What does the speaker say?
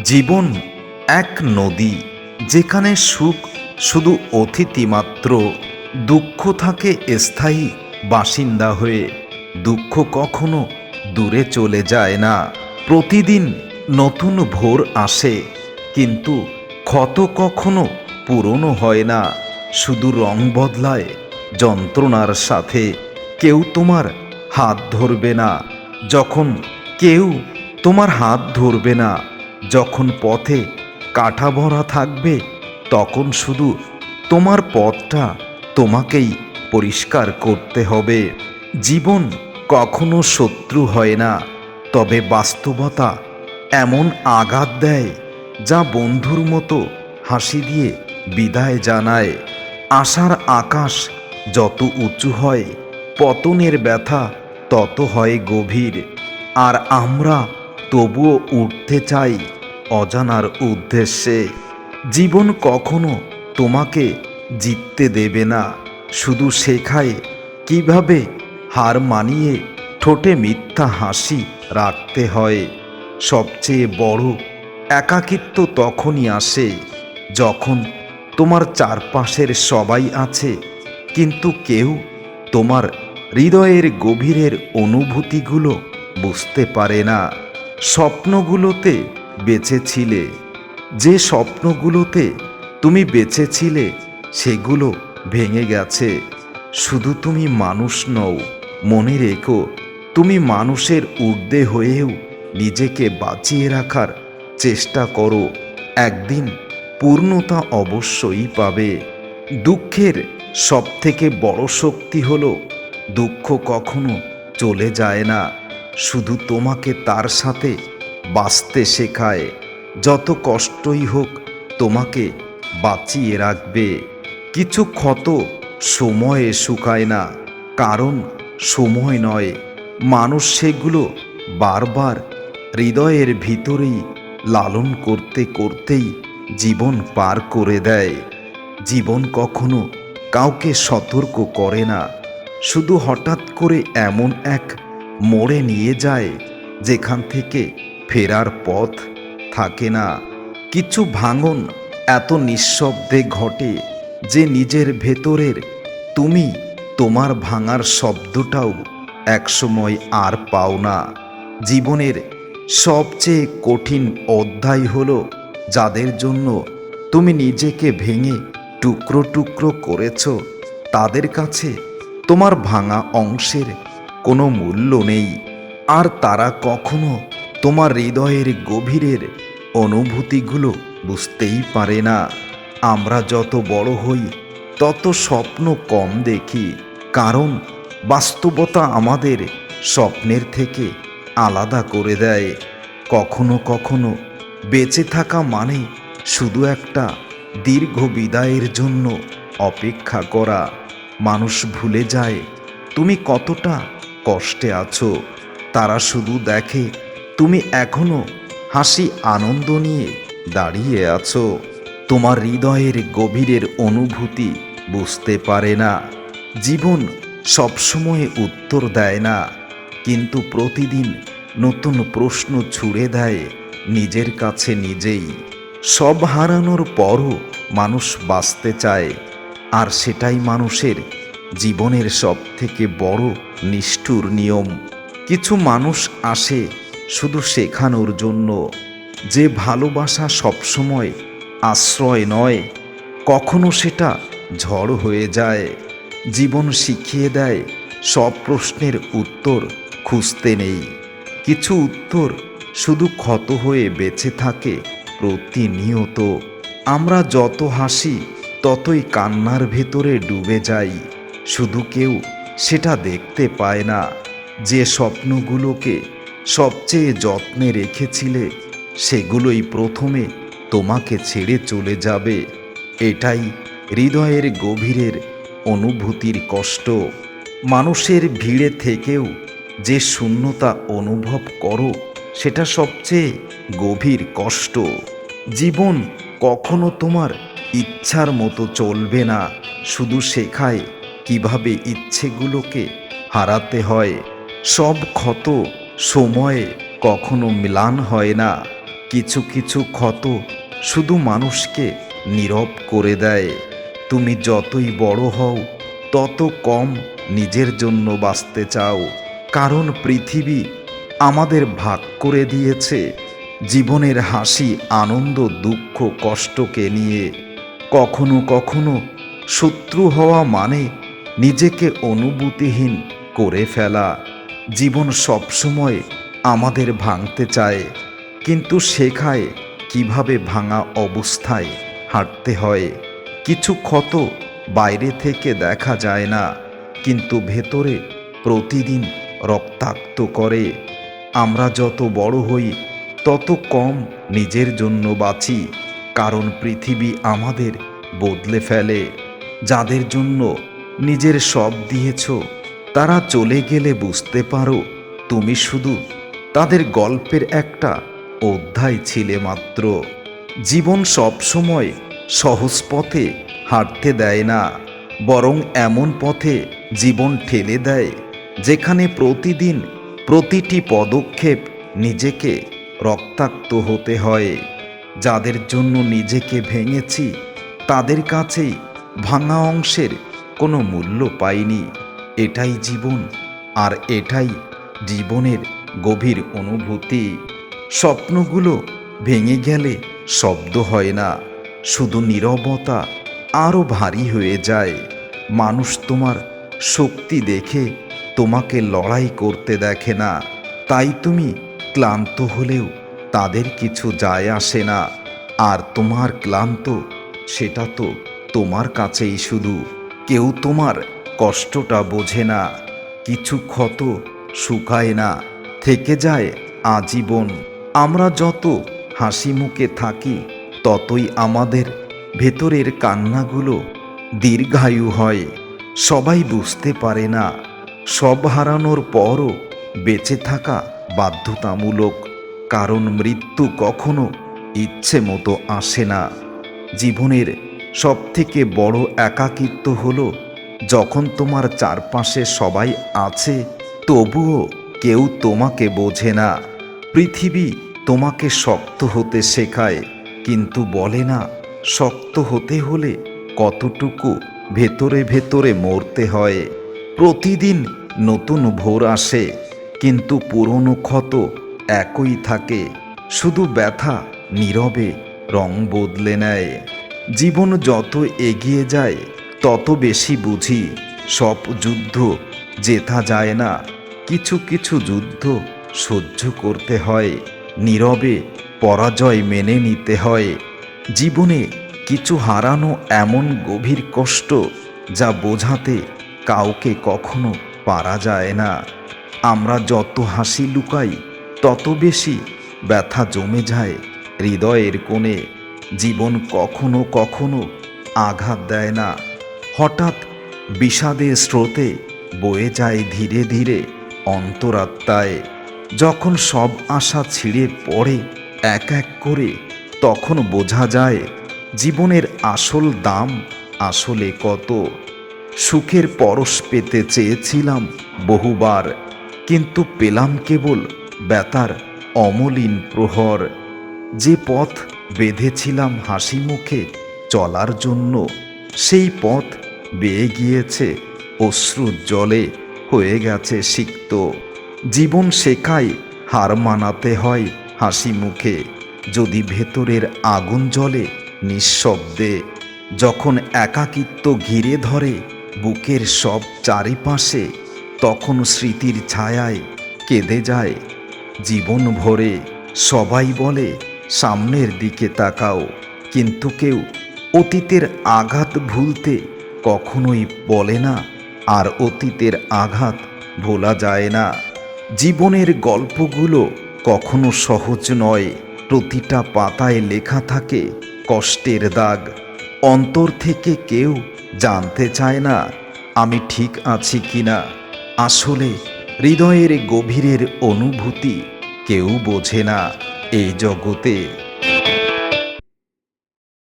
জীবন এক নদী, যেখানে সুখ শুধু অতিথি মাত্র, দুঃখ থাকে স্থায়ী বাসিন্দা হয়ে। দুঃখ কখনো দূরে চলে যায় না, প্রতিদিন নতুন ভোর আসে, কিন্তু ক্ষত কখনো পুরনো হয় না। শুধু রং বদলায় যন্ত্রণার সাথে। কেউ তোমার হাত ধরবে না যখন কেউ তোমার হাত ধরবে না যখন পথে কাটা ভরা থাকবে, তখন শুধু তোমার পথটা তোমাকেই পরিষ্কার করতে হবে। জীবন কখনো শত্রু হয় না, তবে বাস্তবতা এমন আঘাত দেয় যা বন্ধুর মতো হাসি দিয়ে বিদায় জানায়। আশার আকাশ যত উঁচু হয়, পতনের ব্যথা তত হয় গভীর। আর আমরা তবুও উঠতে চাই অজানার উদ্দেশ্যে। জীবন কখনো তোমাকে জিততে দেবে না, শুধু শেখায় কিভাবে হার মানিয়ে ঠোঁটে মিথ্যা হাসি রাখতে হয়। সবচেয়ে বড় একাকিত্ব তখনই আসে যখন তোমার চারপাশের সবাই আছে, কিন্তু কেউ তোমার হৃদয়ের গভীরের অনুভূতিগুলো বুঝতে পারে না। স্বপ্নগুলোতে বেঁচেছিলে, যে স্বপ্নগুলোতে তুমি বেঁচেছিলে, সেগুলো ভেঙে গেছে। শুধু তুমি মানুষ নও, মনে রেখো, তুমি মানুষের ঊর্ধ্বে হয়েও নিজেকে বাঁচিয়ে রাখার চেষ্টা করো। একদিন পূর্ণতা অবশ্যই পাবে। দুঃখের সবথেকে বড় শক্তি হলো, দুঃখ কখনো চলে যায় না, শুধু তোমাকে তার সাথে বাঁচতে শেখায়। যত কষ্টই হোক, তোমাকে বাঁচিয়ে রাখবে। কিছু ক্ষত সময়ে শুকায় না, কারণ সময় নয়, মানুষ সেগুলো বারবার হৃদয়ের ভিতরেই লালন করতে করতেই জীবন পার করে দেয়। জীবন কখনো কাউকে সতর্ক করে না, শুধু হঠাৎ করে এমন এক মোড়ে নিয়ে যায় যেখান থেকে ফেরার পথ থাকে না। কিছু ভাঙন এত নিঃশব্দে ঘটে যে নিজের ভেতরের তুমি তোমার ভাঙার শব্দটাও একসময় আর পাও না। জীবনের সবচেয়ে কঠিন অধ্যায় হলো যাদের জন্য তুমি নিজেকে ভেঙে টুকরো টুকরো করেছ। তাদের কাছে তোমার ভাঙা অংশের কোনো মূল্য নেই, আর তারা কখনো তোমার হৃদয়ের গভীরের অনুভূতিগুলো বুঝতেই পারে না। আমরা যত বড় হই, তত স্বপ্ন কম দেখি, কারণ বাস্তবতা আমাদের স্বপ্নের থেকে আলাদা করে দেয়। কখনো কখনো বেঁচে থাকা মানে শুধু একটা দীর্ঘ বিদায়ের জন্য অপেক্ষা করা। মানুষ ভুলে যায় তুমি কতটা কষ্টে আছো, তারা শুধু দেখে তুমি এখনো হাসি আনন্দ নিয়ে দাঁড়িয়ে আছো। তোমার হৃদয়ের গভীরের অনুভূতি বুঝতে পারে না। জীবন সবসময় উত্তর দেয় না, কিন্তু প্রতিদিন নতুন প্রশ্ন ছুড়ে দেয় নিজের কাছে নিজেই। সব হারানোর পরও মানুষ বাঁচতে চায়, আর সেটাই মানুষের জীবনের সবথেকে বড় নিষ্ঠুর নিয়ম। কিছু মানুষ আসে শুধু শেখানোর জন্য, যে ভালোবাসা সবসময় আশ্রয় নয়, কখনো সেটা ঝড় হয়ে যায়। জীবন শিখিয়ে দেয় সব প্রশ্নের উত্তর খুঁজতে নেই, কিছু উত্তর শুধু ক্ষত হয়ে বেঁচে থাকে প্রতিনিয়ত। আমরা যত হাসি ততই কান্নার ভেতরে ডুবে যাই, শুধু কেউ সেটা দেখতে পায় না। যে স্বপ্নগুলোকে সবচেয়ে যত্নে রেখেছিলে, সেগুলোই প্রথমে তোমাকে ছেড়ে চলে যাবে। এটাই হৃদয়ের গভীরের অনুভূতির কষ্ট। মানুষের ভিড়ে থেকেও যে শূন্যতা অনুভব করো, সেটা সবচেয়ে গভীর কষ্ট। জীবন কখনো তোমার ইচ্ছার মতো চলবে না, শুধু শেখায় কিভাবে ইচ্ছেগুলোকে হারাতে হয়। সব ক্ষত সময়ে কখনো ম্লান হয় না, কিছু কিছু ক্ষত শুধু মানুষকে নীরব করে দেয়। তুমি যতই বড় হও তত কম নিজের জন্য বাঁচতে চাও, কারণ পৃথিবী আমাদের ভাগ করে দিয়েছে জীবনের হাসি, আনন্দ, দুঃখ, কষ্টকে নিয়ে। কখনো কখনো শত্রু হওয়া মানে নিজেকে অনুভূতিহীন করে ফেলা। জীবন সবসময় আমাদের ভাঙতে চায়, কিন্তু শেখায় কিভাবে ভাঙা অবস্থায় হাঁটতে হয়। কিছু ক্ষত বাইরে থেকে দেখা যায় না, কিন্তু ভেতরে প্রতিদিন রক্তাক্ত করে। আমরা যত বড় হই তত কম নিজের জন্য বাঁচি, কারণ পৃথিবী আমাদের বদলে ফেলে। যাদের জন্য নিজের সব দিয়েছ তারা চলে গেলে বুঝতে পারো তুমি শুধু তাদের গল্পের একটা অধ্যায় ছিলে মাত্র। জীবন সবসময় সহজ পথে হাঁটতে দেয় না, বরং এমন পথে জীবন ঠেলে দেয় যেখানে প্রতিদিন প্রতিটি পদক্ষেপ নিজেকে রক্তাক্ত হতে হয়। যাদের জন্য নিজেকে ভেঙেছি তাদের কাছেই ভাঙা অংশের কোনো মূল্য পাইনি। এটাই জীবন, আর এটাই জীবনের গভীর অনুভূতি। স্বপ্নগুলো ভেঙে গেলে শব্দ হয় না, শুধু নীরবতা আরও ভারী হয়ে যায়। মানুষ তোমার শক্তি দেখে তোমাকে লড়াই করতে দেখে না, তাই তুমি ক্লান্ত হলেও তাদের কিছু যায় আসে না। আর তোমার ক্লান্ত, সেটা তো তোমার কাছেই শুধু। কেউ তোমার কষ্টটা বোঝে না। কিছু ক্ষত শুকায় না, থেকে যায় আজীবন। আমরা যত হাসি মুখে থাকি ততই আমাদের ভেতরের কান্নাগুলো দীর্ঘায়ু হয়। সবাই বুঝতে পারে না সব হারানোর পরও বেঁচে থাকা বাধ্যতামূলক, কারণ মৃত্যু কখনো ইচ্ছে মতো আসে না। জীবনের সবথেকে বড় একাকিত্ব হলো যখন তোমার চারপাশে সবাই আছে তবুও কেউ তোমাকে বোঝে না। পৃথিবী তোমাকে শক্ত হতে শেখায়, কিন্তু বলে না শক্ত হতে হলে কতটুকু ভেতরে ভেতরে মরতে হয়। প্রতিদিন নতুন ভোর আসে, কিন্তু পুরনো ক্ষত একই থাকে, শুধু ব্যথা নীরবে রং বদলে নেয়। জীবন যত এগিয়ে যায় তত বেশি বুঝি সব যুদ্ধ জেতা যায় না। কিছু কিছু যুদ্ধ সহ্য করতে হয়, নীরবে পরাজয় মেনে নিতে হয়। জীবনে কিছু হারানো এমন গভীর কষ্ট যা বোঝাতে কাউকে কখনো পারা যায় না। আমরা যত হাসি লুকাই তত বেশি ব্যথা জমে যায় হৃদয়ের কোণে। জীবন কখনো কখনো আঘাত দেয় না, হঠাৎ বিষাদের স্রোতে বয়ে যায় ধীরে ধীরে অন্তরাত্মায়। যখন সব আশা ছিঁড়ে পড়ে এক এক করে, তখন বোঝা যায় জীবনের আসল দাম আসলে কত। সুখের পরশ পেতে চেয়েছিলাম বহুবার, কিন্তু পেলাম কেবল ব্যথার অমলিন প্রহর। যে পথ বেঁধেছিলাম হাসি মুখে চলার জন্য, সেই পথ বেয়ে গিয়েছে অশ্রুর জলে, হয়ে গেছে সিক্ত। জীবন শেখায় হার মানাতে হয় হাসি মুখে, যদি ভেতরের আগুন জ্বলে নিঃশব্দে। যখন একাকিত্ব ঘিরে ধরে বুকের সব চারিপাশে, তখন স্মৃতির ছায়ায় কেঁদে যায় জীবন ভরে। সবাই বলে সামনের দিকে তাকাও, কিন্তু কেউ অতীতের আঘাত ভুলতে কখনোই বলে না, আর অতীতের আঘাত ভোলা যায় না। জীবনের গল্পগুলো কখনো সহজ নয়, প্রতিটা পাতায় লেখা থাকে কষ্টের দাগ। অন্তর থেকে কেউ জানতে চায় না আমি ঠিক আছি কিনা, আসলে হৃদয়ের গভীরের অনুভূতি কেউ বোঝে না এই জগতে।